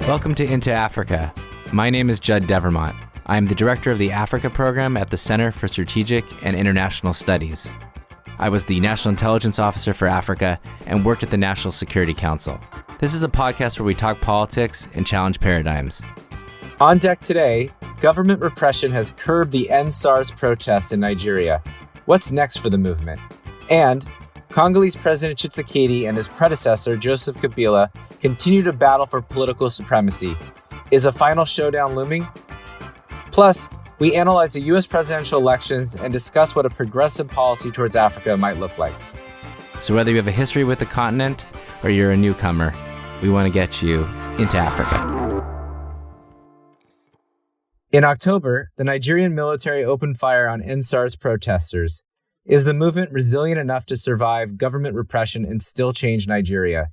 Welcome to Into Africa. My name is Judd Devermont. I am the director of the Africa program at the Center for Strategic and International Studies. I was the National Intelligence Officer for Africa and worked at the National Security Council. This is a podcast where we talk politics and challenge paradigms. On deck today, government repression has curbed the End SARS protests in Nigeria. What's next for the movement? And Congolese President Tshisekedi and his predecessor, Joseph Kabila, continue to battle for political supremacy. Is a final showdown looming? Plus, we analyze the U.S. presidential elections and discuss what a progressive policy towards Africa might look like. So whether you have a history with the continent or you're a newcomer, we want to get you into Africa. In October, the Nigerian military opened fire on End SARS protesters. Is the movement resilient enough to survive government repression and still change Nigeria?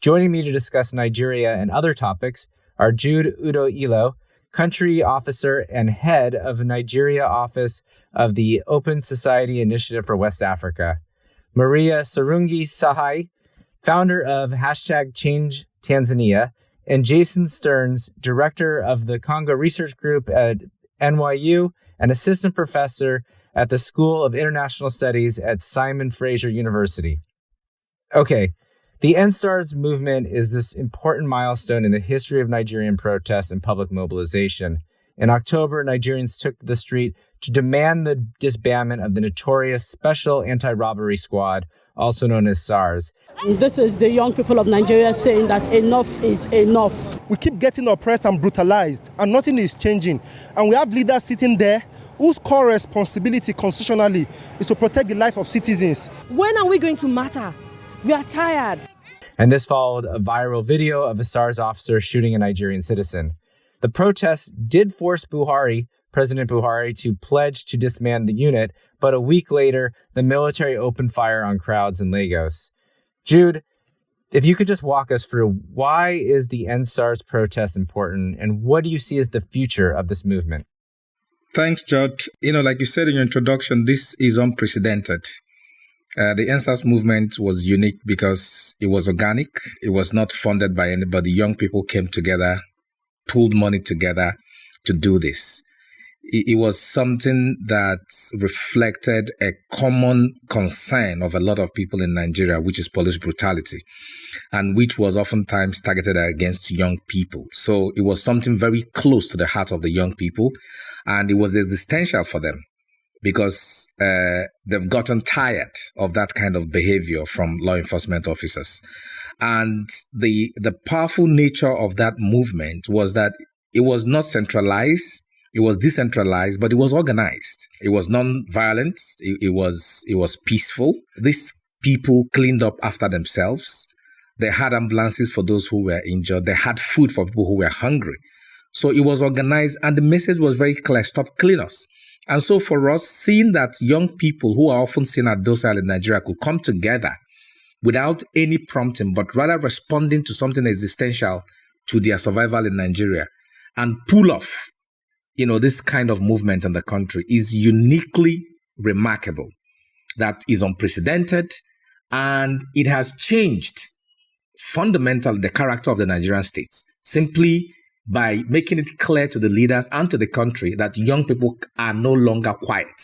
Joining me to discuss Nigeria and other topics are Jude Udo Ilo, country officer and head of the Nigeria office of the Open Society Initiative for West Africa, Maria Sarungi Tsehai, founder of #Change Tanzania, and Jason Stearns, director of the Congo Research Group at NYU and assistant professor at the School of International Studies at Simon Fraser University. Okay, the End SARS movement is this important milestone in the history of Nigerian protests and public mobilization. In October, Nigerians took to the street to demand the disbandment of the notorious Special Anti-Robbery Squad, also known as SARS. This is the young people of Nigeria saying that enough is enough. We keep getting oppressed and brutalized, and nothing is changing. And we have leaders sitting there whose core responsibility constitutionally is to protect the life of citizens. When are we going to matter? We are tired. And this followed a viral video of a SARS officer shooting a Nigerian citizen. The protests did force President Buhari, to pledge to disband the unit, but a week later, the military opened fire on crowds in Lagos. Jude, if you could just walk us through, why is the End SARS protest important, and what do you see as the future of this movement? Thanks, Judd. Like you said in your introduction, this is unprecedented. The End SARS movement was unique because it was organic. It was not funded by anybody. Young people came together, pulled money together to do this. It was something that reflected a common concern of a lot of people in Nigeria, which is police brutality, and which was oftentimes targeted against young people. So it was something very close to the heart of the young people, and it was existential for them because they've gotten tired of that kind of behavior from law enforcement officers. And the powerful nature of that movement was that it was not centralized. It was decentralized, but it was organized. It was non-violent. It was peaceful. These people cleaned up after themselves. They had ambulances for those who were injured. They had food for people who were hungry. So it was organized, and the message was very clear: stop cleaners. And so for us, seeing that young people who are often seen as docile in Nigeria could come together without any prompting, but rather responding to something existential to their survival in Nigeria, and pull off this kind of movement in the country is uniquely remarkable. That is unprecedented, and it has changed fundamentally the character of the Nigerian state, simply by making it clear to the leaders and to the country that young people are no longer quiet,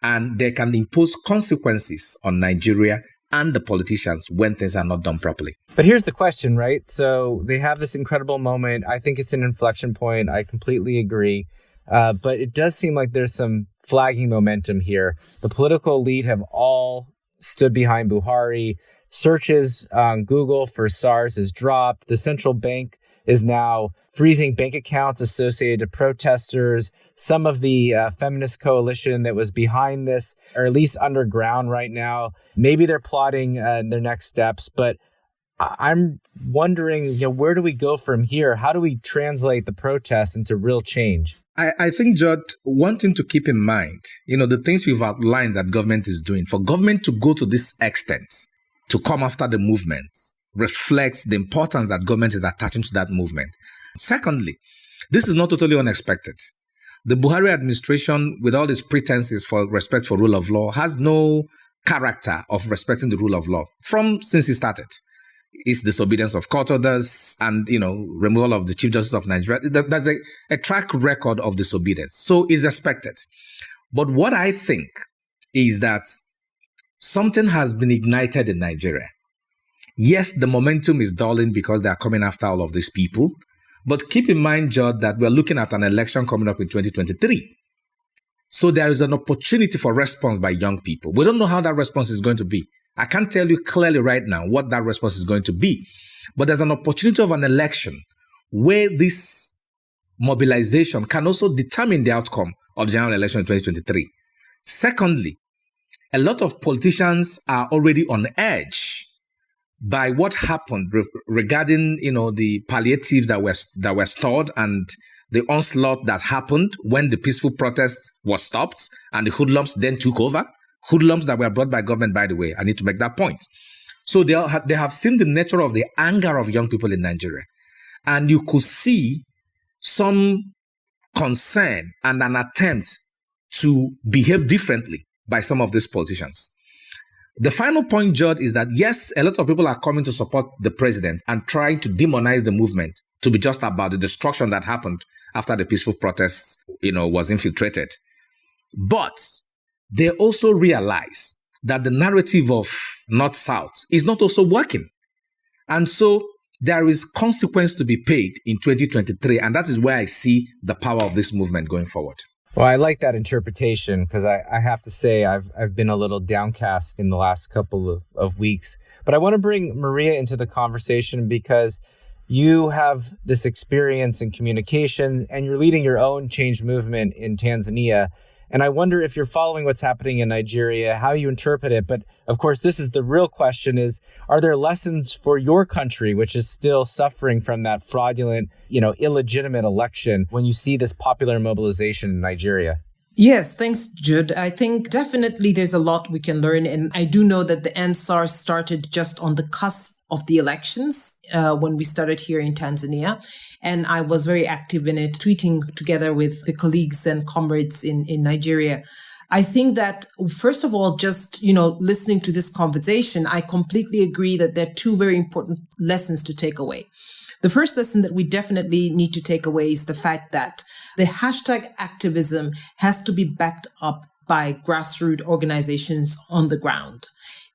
and they can impose consequences on Nigeria and the politicians when things are not done properly. But here's the question, right? So they have this incredible moment. I think it's an inflection point. I completely agree. But it does seem like there's some flagging momentum here. The political elite have all stood behind Buhari. Searches on Google for SARS has dropped. The central bank is now freezing bank accounts associated to protesters. Some of the feminist coalition that was behind this are at least underground right now. Maybe they're plotting their next steps, but I'm wondering, where do we go from here? How do we translate the protests into real change? I think, Judd, one thing to keep in mind, the things we've outlined that government is doing, for government to go to this extent, to come after the movement, reflects the importance that government is attaching to that movement. Secondly, this is not totally unexpected. The Buhari administration, with all its pretenses for respect for rule of law, has no character of respecting the rule of law since it started. its disobedience of court orders and, removal of the Chief Justice of Nigeria. There's a track record of disobedience. So it's expected. But what I think is that something has been ignited in Nigeria. Yes, the momentum is dulling because they are coming after all of these people. But keep in mind, Judd, that we're looking at an election coming up in 2023. So there is an opportunity for response by young people. We don't know how that response is going to be. I can't tell you clearly right now what that response is going to be. But there's an opportunity of an election where this mobilization can also determine the outcome of the general election in 2023. Secondly, a lot of politicians are already on edge by what happened regarding, the palliatives that were stored and the onslaught that happened when the peaceful protest was stopped and the hoodlums then took over. Hoodlums that were brought by government, by the way. I need to make that point. So they have seen the nature of the anger of young people in Nigeria. And you could see some concern and an attempt to behave differently by some of these politicians. The final point, Judd, is that yes, a lot of people are coming to support the president and trying to demonize the movement to be just about the destruction that happened after the peaceful protests, was infiltrated. But they also realize that the narrative of North-South is not also working. And so there is consequence to be paid in 2023. And that is where I see the power of this movement going forward. Well, I like that interpretation because I have to say I've been a little downcast in the last couple of weeks. But I want to bring Maria into the conversation because you have this experience in communication and you're leading your own change movement in Tanzania. And I wonder if you're following what's happening in Nigeria, how you interpret it. But of course, this is the real question is, are there lessons for your country, which is still suffering from that fraudulent, illegitimate election when you see this popular mobilization in Nigeria? Yes, thanks, Judd. I think definitely there's a lot we can learn. And I do know that the NSAR started just on the cusp of the elections when we started here in Tanzania. And I was very active in it, tweeting together with the colleagues and comrades in Nigeria. I think that, first of all, just, listening to this conversation, I completely agree that there are two very important lessons to take away. The first lesson that we definitely need to take away is the fact that the hashtag activism has to be backed up by grassroots organizations on the ground.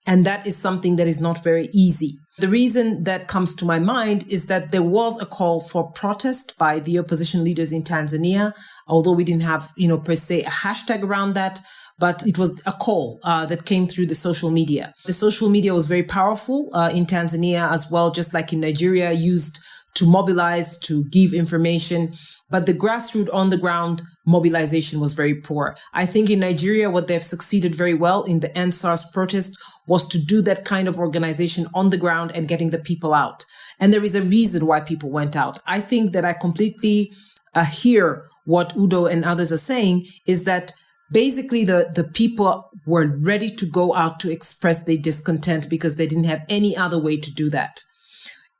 And that is something that is not very easy. The reason that comes to my mind is that there was a call for protest by the opposition leaders in Tanzania, although we didn't have, per se, a hashtag around that, but it was a call that came through the social media. The social media was very powerful in Tanzania as well, just like in Nigeria, used to mobilize, to give information. But the grassroots on the ground mobilization was very poor. I think in Nigeria, what they've succeeded very well in the NSAR's protest was to do that kind of organization on the ground and getting the people out. And there is a reason why people went out. I think that I completely hear what Udo and others are saying is that basically the people were ready to go out to express their discontent because they didn't have any other way to do that.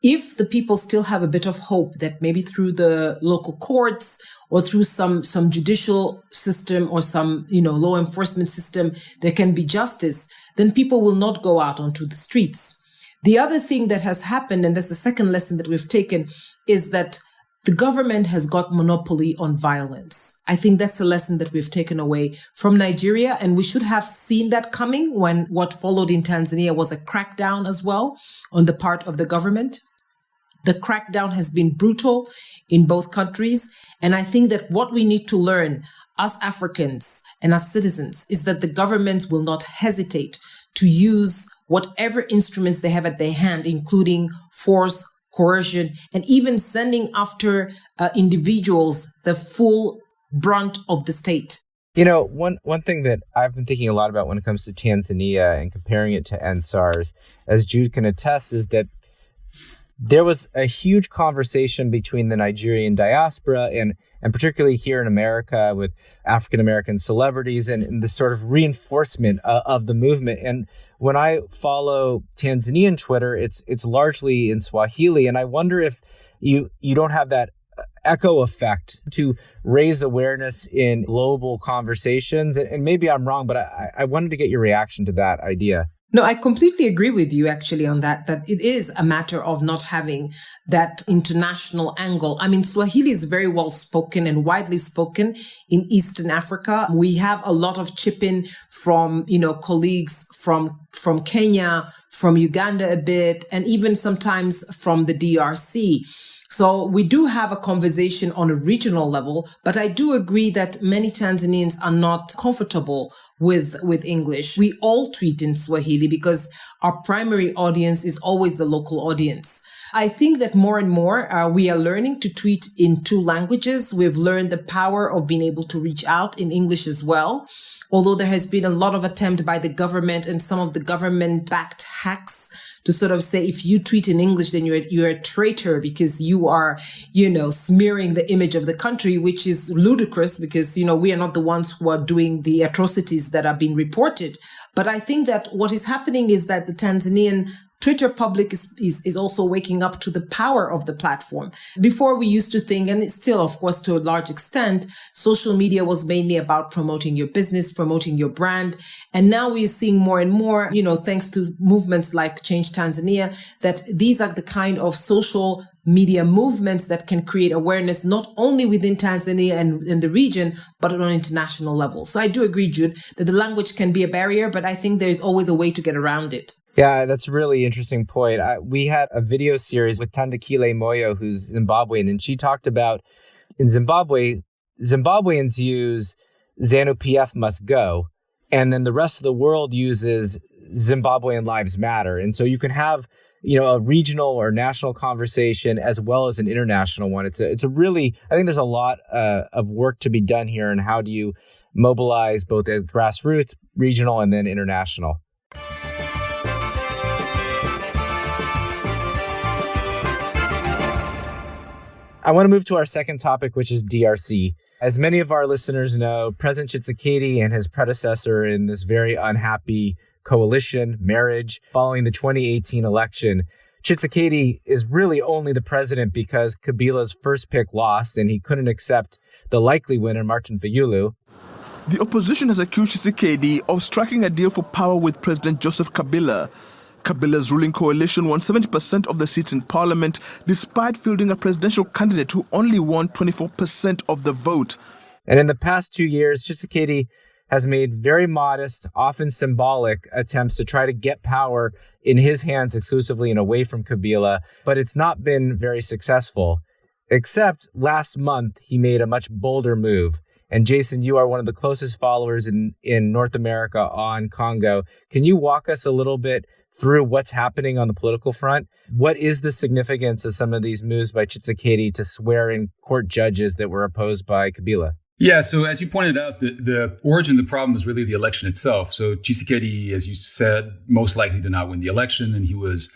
If the people still have a bit of hope that maybe through the local courts or through some judicial system or some, law enforcement system, there can be justice, then people will not go out onto the streets. The other thing that has happened, and that's the second lesson that we've taken, is that the government has got monopoly on violence. I think that's a lesson that we've taken away from Nigeria, and we should have seen that coming when what followed in Tanzania was a crackdown as well on the part of the government. The crackdown has been brutal in both countries. And I think that what we need to learn as Africans and as citizens is that the governments will not hesitate to use whatever instruments they have at their hand, including force, coercion, and even sending after individuals the full brunt of the state. One thing that I've been thinking a lot about when it comes to Tanzania and comparing it to NSARS, as Jude can attest, is that there was a huge conversation between the Nigerian diaspora and particularly here in America with African-American celebrities and the sort of reinforcement of the movement. And when I follow Tanzanian Twitter, it's largely in Swahili. And I wonder if you don't have that echo effect to raise awareness in global conversations. And maybe I'm wrong, but I wanted to get your reaction to that idea. No, I completely agree with you actually on that it is a matter of not having that international angle. I mean, Swahili is very well spoken and widely spoken in Eastern Africa. We have a lot of chip in from, colleagues from Kenya, from Uganda a bit, and even sometimes from the DRC. So we do have a conversation on a regional level, but I do agree that many Tanzanians are not comfortable with English. We all tweet in Swahili because our primary audience is always the local audience. I think that more and more we are learning to tweet in two languages. We've learned the power of being able to reach out in English as well. Although there has been a lot of attempt by the government and some of the government-backed hacks to sort of say, if you tweet in English, then you're a traitor because you are, smearing the image of the country, which is ludicrous because, we are not the ones who are doing the atrocities that are being reported. But I think that what is happening is that the Tanzanian Twitter public is also waking up to the power of the platform. Before we used to think, and it's still, of course, to a large extent, social media was mainly about promoting your business, promoting your brand. And now we're seeing more and more, thanks to movements like Change Tanzania, that these are the kind of social media movements that can create awareness not only within Tanzania and in the region, but on an international level. So I do agree, Jude, that the language can be a barrier, but I think there's always a way to get around it. Yeah, that's a really interesting point. We had a video series with Tandakile Moyo, who's Zimbabwean, and she talked about in Zimbabwe, Zimbabweans use ZANU-PF must go, and then the rest of the world uses Zimbabwean Lives Matter. And so you can have, a regional or national conversation as well as an international one. It's a really, I think there's a lot of work to be done here, and how do you mobilize both at grassroots, regional, and then international. I want to move to our second topic, which is DRC. As many of our listeners know, President Tshisekedi and his predecessor in this very unhappy coalition marriage following the 2018 election. Tshisekedi is really only the president because Kabila's first pick lost and he couldn't accept the likely winner, Martin Fayulu. The opposition has accused Tshisekedi of striking a deal for power with President Joseph Kabila. Kabila's ruling coalition won 70% of the seats in parliament, despite fielding a presidential candidate who only won 24% of the vote. And in the past 2 years, Tshisekedi has made very modest, often symbolic attempts to try to get power in his hands exclusively and away from Kabila, but it's not been very successful. Except last month, he made a much bolder move. And Jason, you are one of the closest followers in North America on Congo. Can you walk us a little bit through what's happening on the political front? What is the significance of some of these moves by Tshisekedi to swear in court judges that were opposed by Kabila? Yeah, so as you pointed out, the origin of the problem was really the election itself. So Tshisekedi, as you said, most likely did not win the election, and he was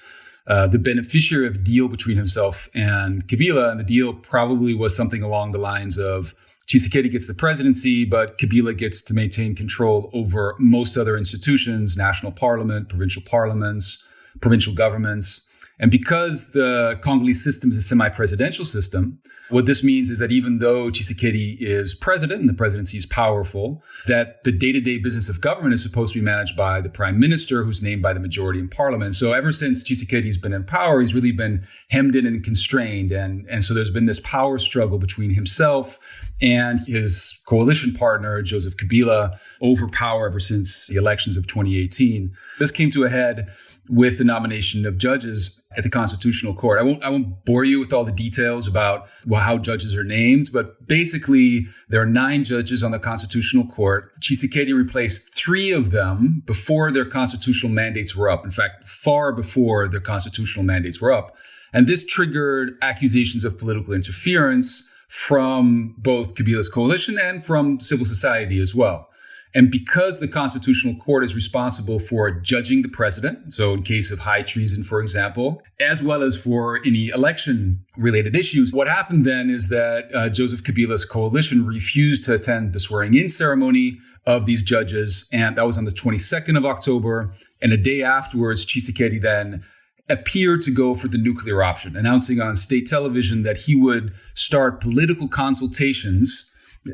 the beneficiary of a deal between himself and Kabila. And the deal probably was something along the lines of Tshisekedi gets the presidency, but Kabila gets to maintain control over most other institutions, national parliament, provincial parliaments, provincial governments. And because the Congolese system is a semi-presidential system, what this means is that even though Tshisekedi is president and the presidency is powerful, that the day-to-day business of government is supposed to be managed by the prime minister, who's named by the majority in parliament. So ever since Tshisekedi's been in power, he's really been hemmed in and constrained. And so there's been this power struggle between himself and his coalition partner, Joseph Kabila, over power ever since the elections of 2018. This came to a head with the nomination of judges at the Constitutional Court. I won't bore you with all the details about how judges are named, but basically there are 9 judges on the Constitutional Court. Tshisekedi replaced 3 of them before their constitutional mandates were up. In fact, far before their constitutional mandates were up. And this triggered accusations of political interference from both Kabila's coalition and from civil society as well. And because the Constitutional Court is responsible for judging the president, so in case of high treason, for example, as well as for any election-related issues, what happened then is that Joseph Kabila's coalition refused to attend the swearing-in ceremony of these judges, and that was on the 22nd of October. And a day afterwards, Tshisekedi then appeared to go for the nuclear option, announcing on state television that he would start political consultations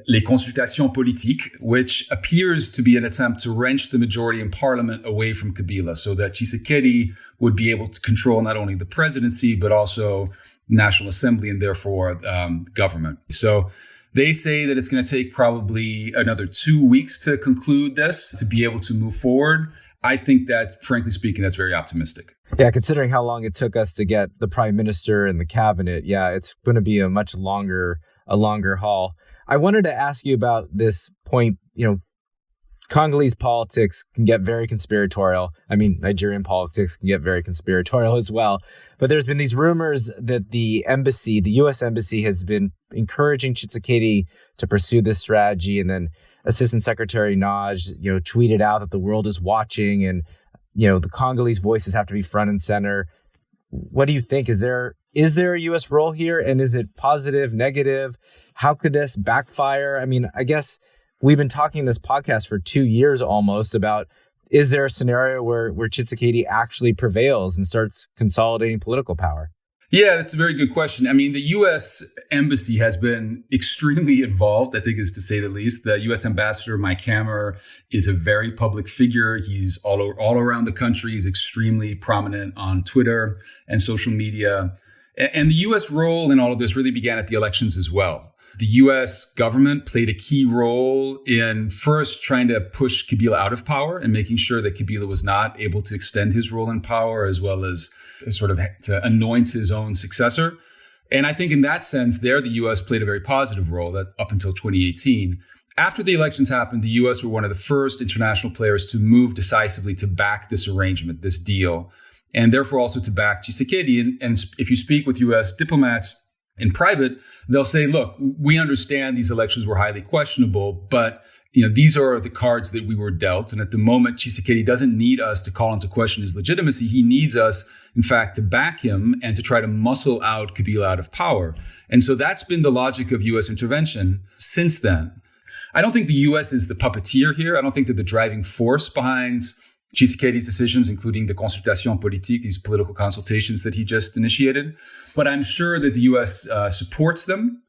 les consultations politiques, which appears to be an attempt to wrench the majority in parliament away from Kabila so that Tshisekedi would be able to control not only the presidency, but also National Assembly and therefore government. So they say that it's going to take probably another 2 weeks to conclude this, to be able to move forward. I think that, frankly speaking, that's very optimistic. Yeah, considering how long it took us to get the prime minister and the cabinet, yeah, it's going to be a much longer haul. I wanted to ask you about this point. Congolese politics can get very conspiratorial. I mean, Nigerian politics can get very conspiratorial as well. But there's been these rumors that the U.S. Embassy has been encouraging Tshisekedi to pursue this strategy. And then Assistant Secretary Naj, tweeted out that the world is watching and, the Congolese voices have to be front and center. What do you think? Is there a U.S. role here? And is it positive, negative? How could this backfire? I mean, I guess we've been talking in this podcast for 2 years almost about, is there a scenario where Tshisekedi actually prevails and starts consolidating political power? Yeah, that's a very good question. I mean, the U.S. Embassy has been extremely involved, I think is to say the least. The U.S. Ambassador, Mike Hammer, is a very public figure. He's all around the country. He's extremely prominent on Twitter and social media. And the U.S. role in all of this really began at the elections as well. The U.S. government played a key role in first trying to push Kabila out of power and making sure that Kabila was not able to extend his role in power, as well as sort of to anoint his own successor. And I think in that sense, there, the U.S. played a very positive role up until 2018. After the elections happened, the U.S. were one of the first international players to move decisively to back this arrangement, this deal, and therefore also to back Tshisekedi. And if you speak with U.S. diplomats in private, they'll say, look, we understand these elections were highly questionable, but these are the cards that we were dealt. And at the moment, Tshisekedi doesn't need us to call into question his legitimacy. He needs us, in fact, to back him and to try to muscle out Kabila out of power. And so that's been the logic of U.S. intervention since then. I don't think the U.S. is the puppeteer here. I don't think that the driving force behind Tshisekedi's decisions, including the consultation politique, these political consultations that he just initiated. But I'm sure that the U.S. supports them.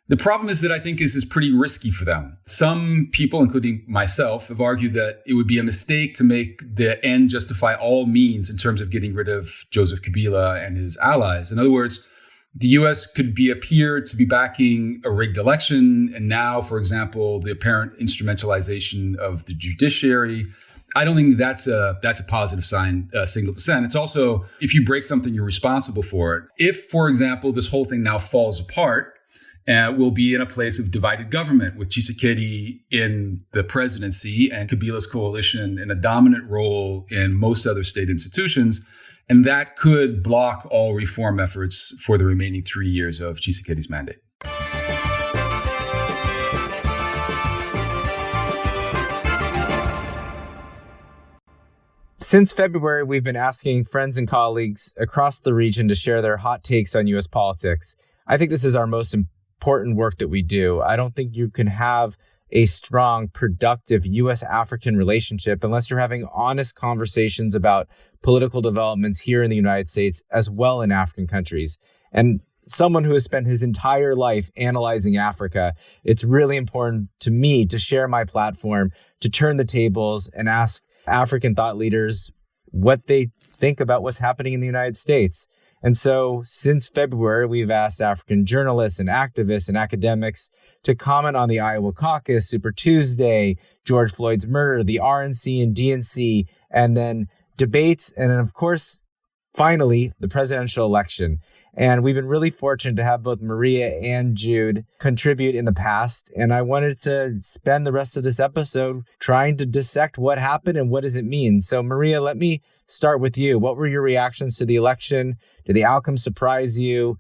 The problem is that I think this is pretty risky for them. Some people, including myself, have argued that it would be a mistake to make the end justify all means in terms of getting rid of Joseph Kabila and his allies. In other words, the U.S. could appear to be backing a rigged election. And now, for example, the apparent instrumentalization of the judiciary. I don't think that's a positive signal to send. It's also, if you break something, you're responsible for it. If, for example, this whole thing now falls apart, we'll be in a place of divided government with Tshisekedi in the presidency and Kabila's coalition in a dominant role in most other state institutions. And that could block all reform efforts for the remaining 3 years of Tshisekedi's mandate. Since February, we've been asking friends and colleagues across the region to share their hot takes on U.S. politics. I think this is our most important work that we do. I don't think you can have a strong, productive U.S. African relationship unless you're having honest conversations about political developments here in the United States as well in African countries. And someone who has spent his entire life analyzing Africa, it's really important to me to share my platform, to turn the tables and ask African thought leaders what they think about what's happening in the United States. And so since February, we've asked African journalists and activists and academics to comment on the Iowa caucus, Super Tuesday, George Floyd's murder, the RNC and DNC, and then debates. And then, of course, finally, the presidential election. And we've been really fortunate to have both Maria and Jude contribute in the past. And I wanted to spend the rest of this episode trying to dissect what happened and what does it mean. So, Maria, let me start with you. What were your reactions to the election? Did the outcome surprise you?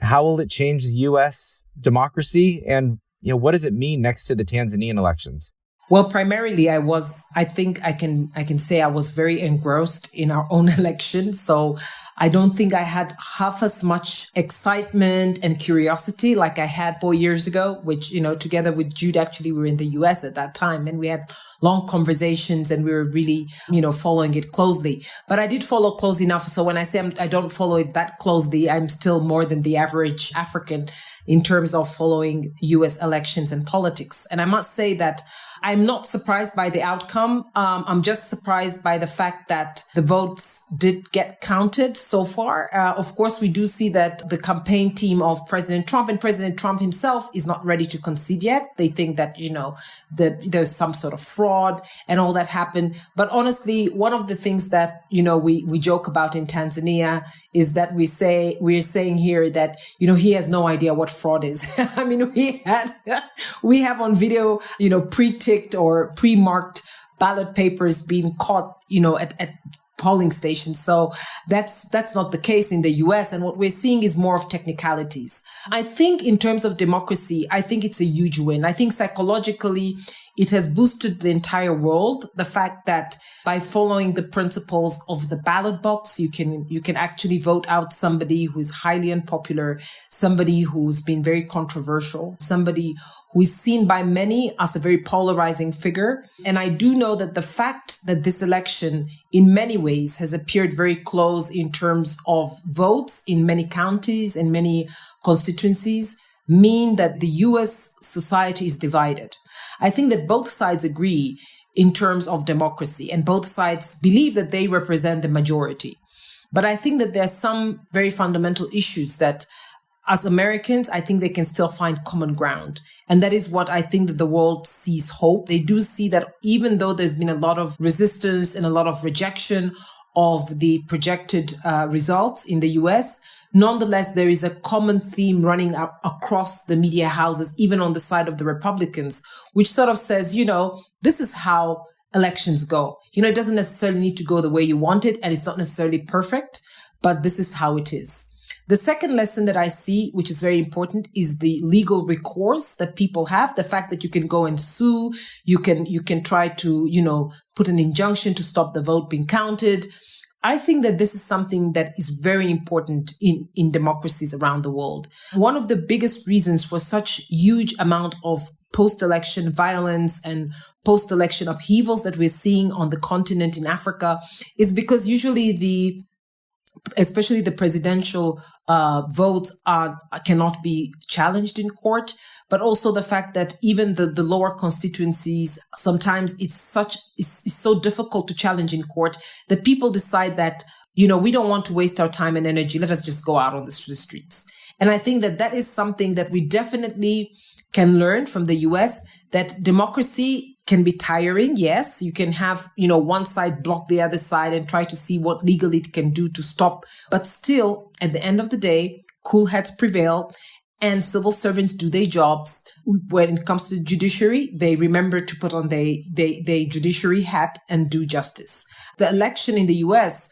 How will it change the U.S. democracy? And, what does it mean next to the Tanzanian elections? Well, primarily, I think I can say I was very engrossed in our own election. So I don't think I had half as much excitement and curiosity like I had 4 years ago, which, together with Jude, actually, we were in the US at that time. And we had long conversations and we were really, following it closely. But I did follow close enough. So when I say I don't follow it that closely, I'm still more than the average African in terms of following US elections and politics. And I must say that I'm not surprised by the outcome. I'm just surprised by the fact that the votes did get counted so far. Of course, we do see that the campaign team of President Trump and President Trump himself is not ready to concede yet. They think that, there's some sort of fraud and all that happened. But honestly, one of the things that, we joke about in Tanzania is that we're saying here that, he has no idea what fraud is. I mean, we have on video, pre-ticked or pre-marked ballot papers being caught, at polling stations. So that's not the case in the US. And what we're seeing is more of technicalities. I think in terms of democracy, I think it's a huge win. I think psychologically, it has boosted the entire world. The fact that by following the principles of the ballot box, you can actually vote out somebody who is highly unpopular, somebody who's been very controversial, somebody who is seen by many as a very polarizing figure. And I do know that the fact that this election in many ways has appeared very close in terms of votes in many counties and many constituencies mean that the US society is divided. I think that both sides agree in terms of democracy and both sides believe that they represent the majority. But I think that there are some very fundamental issues that as Americans, I think they can still find common ground. And that is what I think that the world sees hope. They do see that even though there's been a lot of resistance and a lot of rejection of the projected results in the US, nonetheless, there is a common theme running up across the media houses, even on the side of the Republicans, which sort of says, this is how elections go. It doesn't necessarily need to go the way you want it, and it's not necessarily perfect, but this is how it is. The second lesson that I see, which is very important, is the legal recourse that people have. The fact that you can go and sue, you can try to, put an injunction to stop the vote being counted. I think that this is something that is very important in democracies around the world. One of the biggest reasons for such huge amount of post-election violence and post-election upheavals that we're seeing on the continent in Africa is because usually especially the presidential votes cannot be challenged in court, but also the fact that even the lower constituencies, sometimes it's so difficult to challenge in court that people decide that, we don't want to waste our time and energy. Let us just go out on the streets. And I think that is something that we definitely can learn from the US, that democracy can be tiring. Yes, you can have, one side block the other side and try to see what legally it can do to stop. But still, at the end of the day, cool heads prevail and civil servants do their jobs. When it comes to the judiciary, they remember to put on their judiciary hat and do justice. The election in the US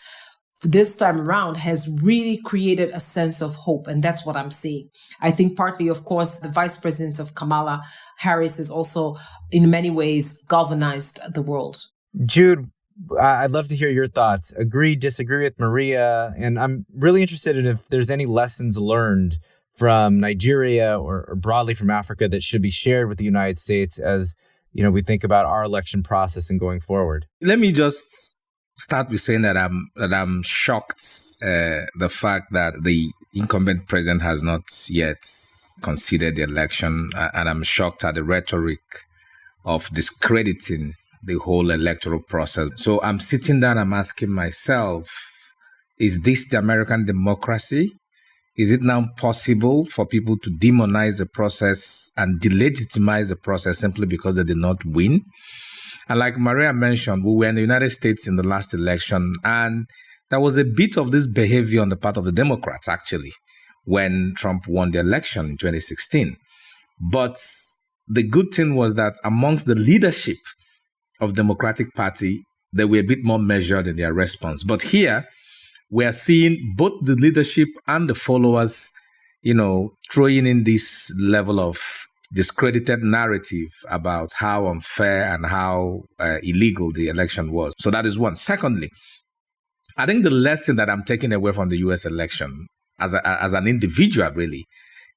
this time around has really created a sense of hope. And that's what I'm seeing. I think partly, of course, the vice president of Kamala Harris has also, in many ways, galvanized the world. Jude, I'd love to hear your thoughts. Agree, disagree with Maria. And I'm really interested in if there's any lessons learned from Nigeria or broadly from Africa that should be shared with the United States as, we think about our election process and going forward. Let me just start with saying that I'm shocked the fact that the incumbent president has not yet conceded the election, and I'm shocked at the rhetoric of discrediting the whole electoral process. So I'm sitting down, I'm asking myself, is this the American democracy? Is it now possible for people to demonize the process and delegitimize the process simply because they did not win? And like Maria mentioned, we were in the United States in the last election, and there was a bit of this behavior on the part of the Democrats, actually, when Trump won the election in 2016. But the good thing was that amongst the leadership of the Democratic Party, they were a bit more measured in their response. But here, we are seeing both the leadership and the followers, throwing in this level of discredited narrative about how unfair and how illegal the election was. So that is one. Secondly, I think the lesson that I'm taking away from the US election as an individual really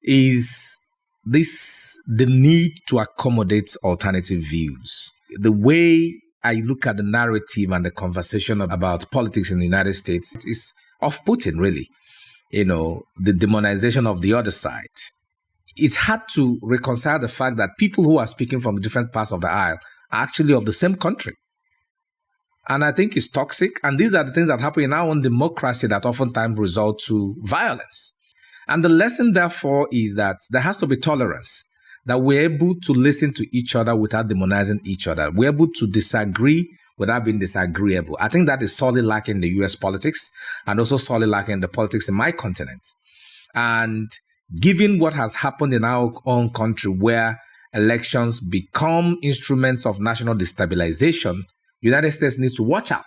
is the need to accommodate alternative views. The way I look at the narrative and the conversation about politics in the United States is off-putting, really. The demonization of the other side. It's hard to reconcile the fact that people who are speaking from different parts of the aisle are actually of the same country. And I think it's toxic. And these are the things that happen in our own democracy that oftentimes result to violence. And the lesson, therefore, is that there has to be tolerance, that we're able to listen to each other without demonizing each other. We're able to disagree without being disagreeable. I think that is sorely lacking in the U.S. politics and also sorely lacking in the politics in my continent. And given what has happened in our own country, where elections become instruments of national destabilization, the United States needs to watch out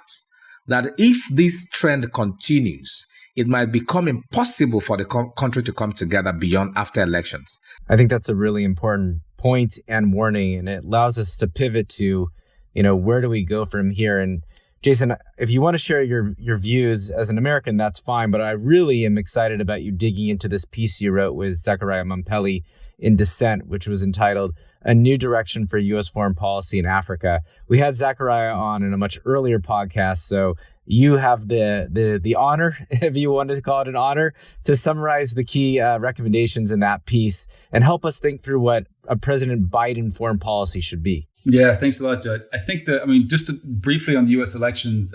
that if this trend continues, it might become impossible for the country to come together beyond after elections. I think that's a really important point and warning, and it allows us to pivot to, where do we go from here? And Jason, if you want to share your views as an American, that's fine. But I really am excited about you digging into this piece you wrote with Zachariah Mampeli in Dissent, which was entitled A New Direction for U.S. Foreign Policy in Africa. We had Zachariah on in a much earlier podcast, so you have the honor, if you wanted to call it an honor, to summarize the key recommendations in that piece and help us think through what a President Biden foreign policy should be. Yeah, thanks a lot, Judd. I think that, just briefly on the U.S. elections,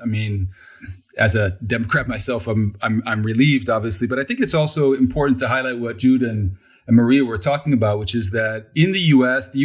as a Democrat myself, I'm relieved, obviously, but I think it's also important to highlight what Jude and Maria were talking about, which is that in the U.S.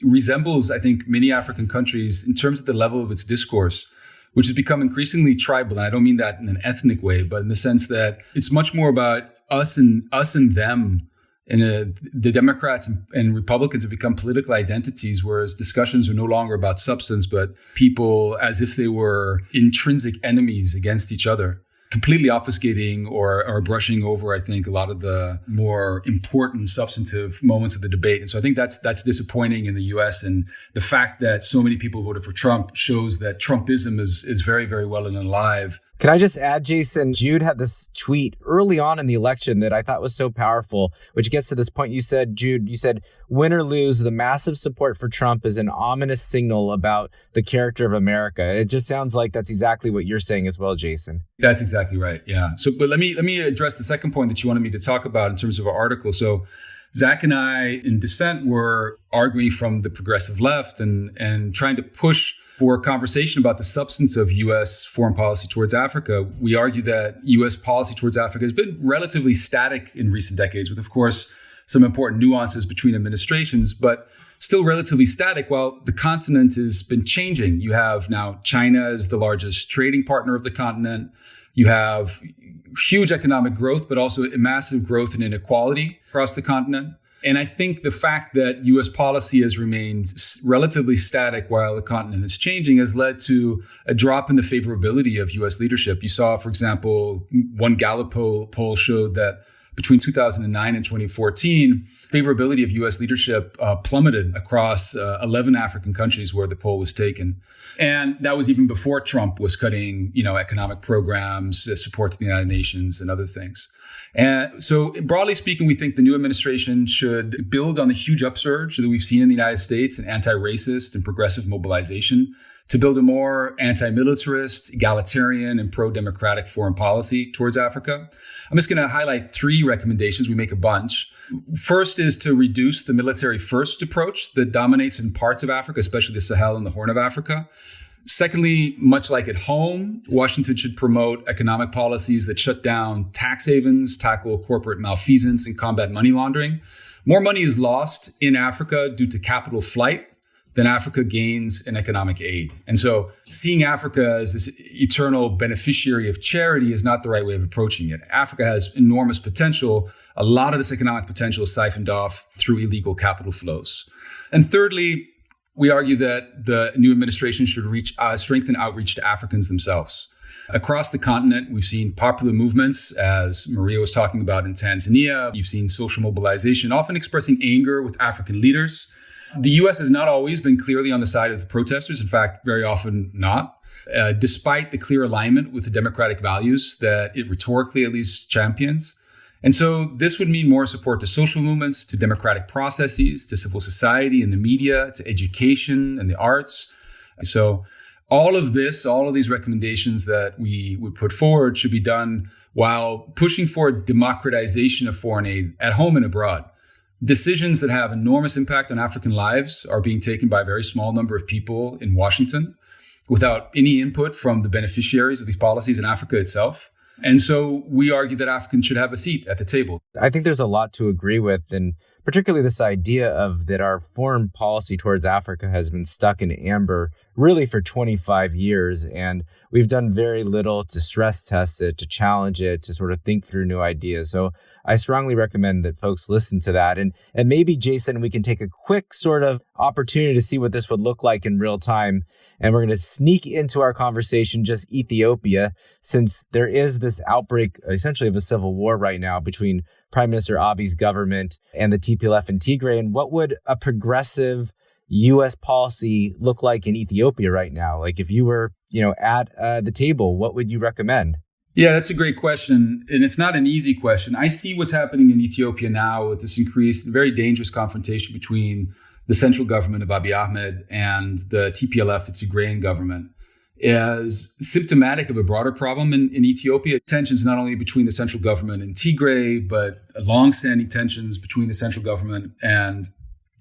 resembles, I think, many African countries in terms of the level of its discourse, which has become increasingly tribal. And I don't mean that in an ethnic way, but in the sense that it's much more about us and them. And the Democrats and Republicans have become political identities, whereas discussions are no longer about substance, but people as if they were intrinsic enemies against each other, completely obfuscating or brushing over, I think, a lot of the more important substantive moments of the debate. And so I think that's disappointing in the U.S. And the fact that so many people voted for Trump shows that Trumpism is very, very well and alive. Can I just add, Jason, Jude had this tweet early on in the election that I thought was so powerful, which gets to this point you said, Jude, you said, win or lose, the massive support for Trump is an ominous signal about the character of America. It just sounds like that's exactly what you're saying as well, Jason. That's exactly right. Yeah. So, but let me address the second point that you wanted me to talk about in terms of our article. So Zach and I in Dissent were arguing from the progressive left and trying to push for a conversation about the substance of U.S. foreign policy towards Africa. We argue that U.S. policy towards Africa has been relatively static in recent decades, with, of course, some important nuances between administrations, but still relatively static while the continent has been changing. You have now China as the largest trading partner of the continent. You have huge economic growth, but also a massive growth in inequality across the continent. And I think the fact that U.S. policy has remained relatively static while the continent is changing has led to a drop in the favorability of U.S. leadership. You saw, for example, one Gallup poll showed that between 2009 and 2014, favorability of U.S. leadership plummeted across 11 African countries where the poll was taken. And that was even before Trump was cutting, economic programs, support to the United Nations and other things. And so broadly speaking, we think the new administration should build on the huge upsurge that we've seen in the United States in anti-racist and progressive mobilization to build a more anti-militarist, egalitarian, and pro-democratic foreign policy towards Africa. I'm just going to highlight 3 recommendations. We make a bunch. First is to reduce the military-first approach that dominates in parts of Africa, especially the Sahel and the Horn of Africa. Secondly, much like at home, Washington should promote economic policies that shut down tax havens, tackle corporate malfeasance, and combat money laundering. More money is lost in Africa due to capital flight than Africa gains in economic aid. And so seeing Africa as this eternal beneficiary of charity is not the right way of approaching it. Africa has enormous potential. A lot of this economic potential is siphoned off through illegal capital flows. And thirdly, we argue that the new administration should strengthen outreach to Africans themselves. Across the continent, we've seen popular movements, as Maria was talking about in Tanzania. You've seen social mobilization, often expressing anger with African leaders. The U.S. has not always been clearly on the side of the protesters. In fact, very often not, despite the clear alignment with the democratic values that it rhetorically at least champions. And so this would mean more support to social movements, to democratic processes, to civil society and the media, to education and the arts. So all of these recommendations that we would put forward should be done while pushing for democratization of foreign aid at home and abroad. Decisions that have enormous impact on African lives are being taken by a very small number of people in Washington without any input from the beneficiaries of these policies in Africa itself. And so we argue that Africans should have a seat at the table. I think there's a lot to agree with, and particularly this idea of that our foreign policy towards Africa has been stuck in amber really for 25 years. And we've done very little to stress test it, to challenge it, to sort of think through new ideas. So I strongly recommend that folks listen to that. And maybe, Jason, we can take a quick sort of opportunity to see what this would look like in real time. And we're going to sneak into our conversation just Ethiopia, since there is this outbreak essentially of a civil war right now between Prime Minister Abiy's government and the TPLF in Tigray. And what would a progressive U.S. policy look like in Ethiopia right now? Like if you were, at the table, what would you recommend? Yeah, that's a great question. And it's not an easy question. I see what's happening in Ethiopia now with this increased, very dangerous confrontation between the central government of Abiy Ahmed and the TPLF, the Tigrayan government, as symptomatic of a broader problem in Ethiopia. Tensions not only between the central government and Tigray, but longstanding tensions between the central government and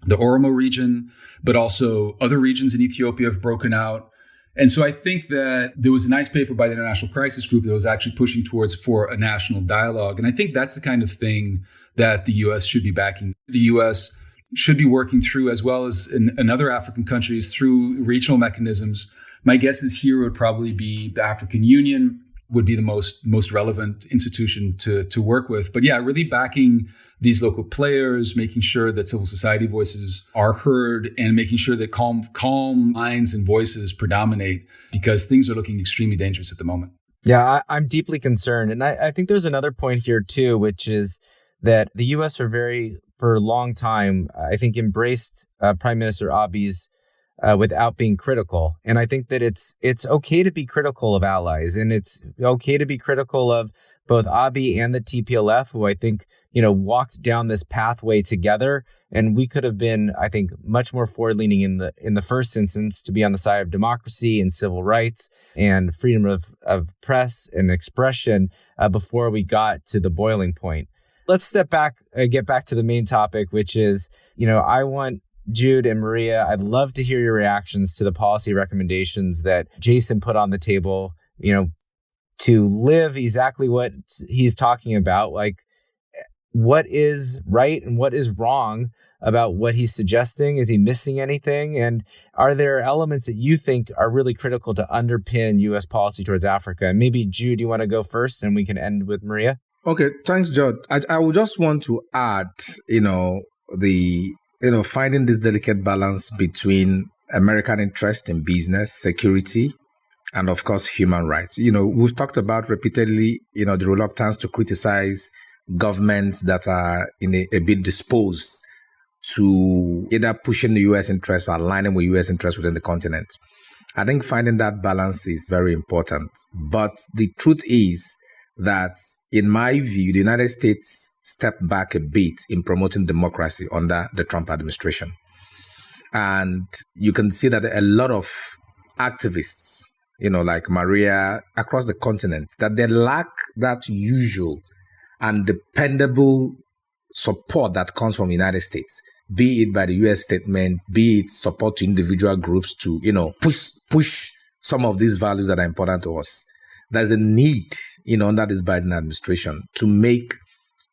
the Oromo region, but also other regions in Ethiopia have broken out. And so I think that there was a nice paper by the International Crisis Group that was actually pushing for a national dialogue. And I think that's the kind of thing that the U.S. should be backing. The U.S. should be working through, as well as in other African countries, through regional mechanisms. My guess is here would probably be the African Union would be the most relevant institution to work with. But yeah, really backing these local players, making sure that civil society voices are heard, and making sure that calm minds and voices predominate, because things are looking extremely dangerous at the moment. Yeah, I'm deeply concerned. And I think there's another point here too, which is that the U.S. for a long time, I think, embraced Prime Minister Abiy's without being critical. And I think that it's okay to be critical of allies, and it's okay to be critical of both Abiy and the TPLF, who I think, walked down this pathway together. And we could have been, I think, much more forward-leaning in the first instance to be on the side of democracy and civil rights and freedom of press and expression before we got to the boiling point. Let's step back, get back to the main topic, which is, I want Jude and Maria, I'd love to hear your reactions to the policy recommendations that Jason put on the table, to live exactly what he's talking about, like what is right and what is wrong about what he's suggesting. Is he missing anything? And are there elements that you think are really critical to underpin U.S. policy towards Africa? And maybe, Jude, you want to go first and we can end with Maria? Okay, thanks, Judd. I would just want to add, finding this delicate balance between American interest in business, security, and of course, human rights. We've talked about repeatedly, the reluctance to criticize governments that are a bit disposed to either pushing the U.S. interest or aligning with U.S. interests within the continent. I think finding that balance is very important. But the truth is that, in my view, the United States stepped back a bit in promoting democracy under the Trump administration. And you can see that a lot of activists, like Maria, across the continent, that they lack that usual and dependable support that comes from the United States, be it by the U.S. statement, be it support to individual groups to, push some of these values that are important to us. There's a need, under this Biden administration to make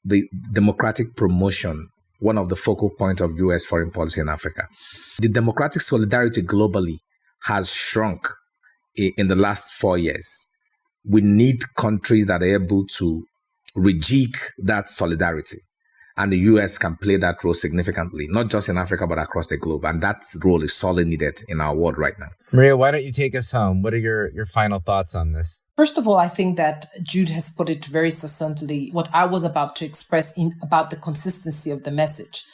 the democratic promotion one of the focal points of U.S. foreign policy in Africa. The democratic solidarity globally has shrunk in the last 4 years. We need countries that are able to rejig that solidarity. And the U.S. can play that role significantly, not just in Africa, but across the globe. And that role is sorely needed in our world right now. Maria, why don't you take us home? What are your final thoughts on this? First of all, I think that Jude has put it very succinctly, what I was about to express about the consistency of the message.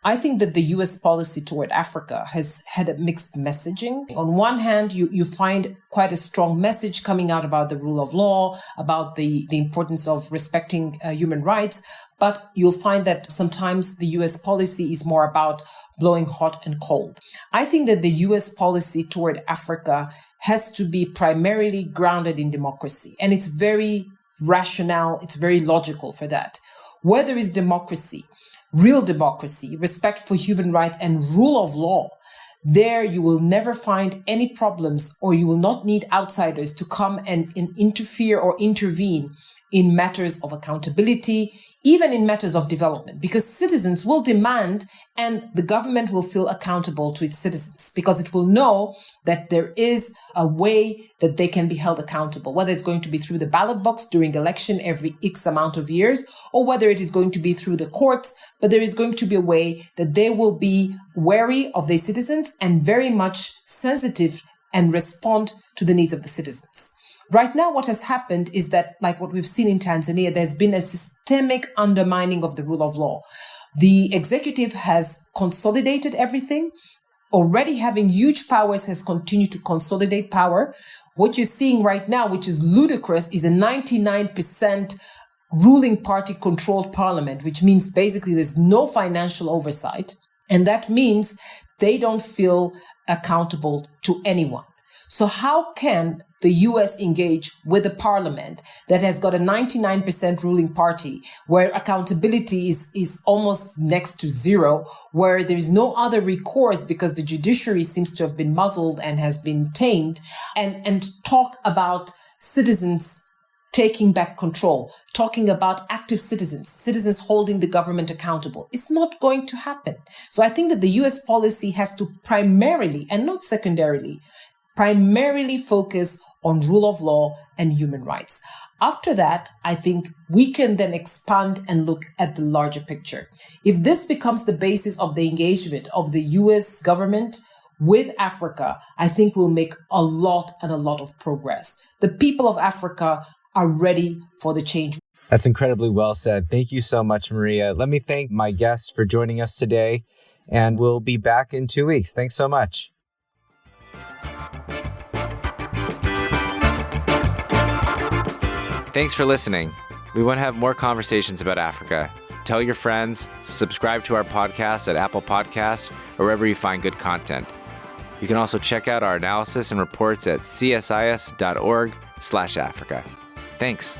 I think that the U.S. policy toward Africa has had a mixed messaging. On one hand, you find quite a strong message coming out about the rule of law, about the importance of respecting human rights, but you'll find that sometimes the U.S. policy is more about blowing hot and cold. I think that the U.S. policy toward Africa has to be primarily grounded in democracy, and it's very rational, it's very logical for that. Where there is democracy, real democracy, respect for human rights, and rule of law, there you will never find any problems, or you will not need outsiders to come and interfere or intervene in matters of accountability, even in matters of development, because citizens will demand and the government will feel accountable to its citizens because it will know that there is a way that they can be held accountable, whether it's going to be through the ballot box during election every X amount of years, or whether it is going to be through the courts, but there is going to be a way that they will be wary of their citizens and very much sensitive and respond to the needs of the citizens. Right now, what has happened is that, like what we've seen in Tanzania, there's been a systemic undermining of the rule of law. The executive has consolidated everything. Already having huge powers has continued to consolidate power. What you're seeing right now, which is ludicrous, is a 99% ruling party controlled parliament, which means basically there's no financial oversight. And that means they don't feel accountable to anyone. So how can the US engage with a parliament that has got a 99% ruling party, where accountability is almost next to zero, where there is no other recourse because the judiciary seems to have been muzzled and has been tamed, and talk about citizens taking back control, talking about active citizens holding the government accountable? It's not going to happen. So I think that the US policy has to primarily, and not secondarily, primarily focus on rule of law and human rights. After that, I think we can then expand and look at the larger picture. If this becomes the basis of the engagement of the US government with Africa, I think we'll make a lot of progress. The people of Africa are ready for the change. That's incredibly well said. Thank you so much, Maria. Let me thank my guests for joining us today, and we'll be back in 2 weeks. Thanks so much. Thanks for listening. We want to have more conversations about Africa. Tell your friends, subscribe to our podcast at Apple Podcasts or wherever you find good content. You can also check out our analysis and reports at csis.org/Africa. Thanks.